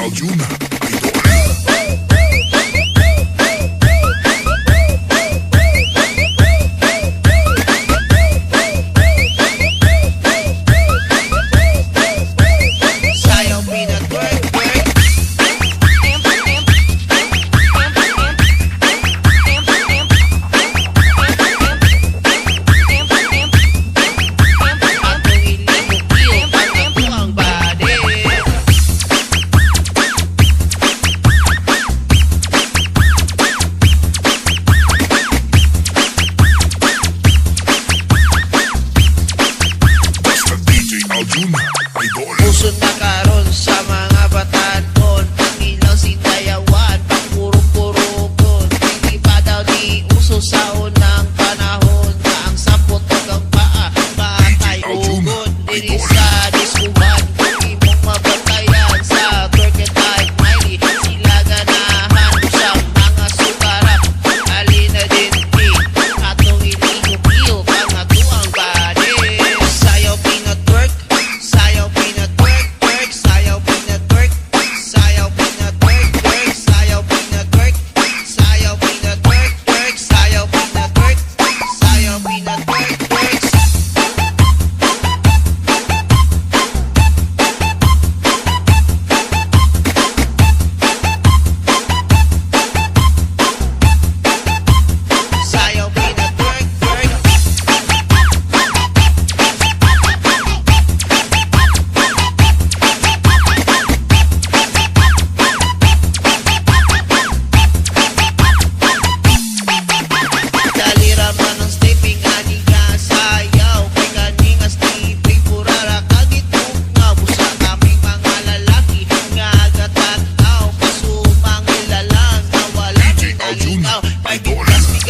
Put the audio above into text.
Aljuna, idol. Sayaw pinatwerk, twerk. Atong ilibog-ilog, pagkato ang body. Basta DJ Aljuna, idol. Pusod na karon sa mga batanon. Ang ilaw sindayawan, pangurog-kurugon. Hindi pa daw di uso sa unang panahon. Na ang sapot ang paa, patay ugod. Dili sa diskuhan, kung imong mabatayan sa twerk and type Miley. Sila ganahan sa mga sukarap. Alina din atong ilibog-ilog, pangato ang body. Sayaw pinatwerk, sayaw pinatwerk, twerk, sayaw pinatwerk, sayaw pinatwerk, twerk, sayaw pinatwerk, sayaw pinatwerk, twerk, sayaw pinatwerk, sayaw pinatwerk, twerk. Sayaw pinatwerk, twerk. Dali raman ang stepping ani ka sayaw. Kay kaning nga stepping purara kagitog nga. Busa kaming mga lalaki nga agatanaw. Kasumang ilalang na wala DJ Aljuna, pinalinaw. idol. Pagkitas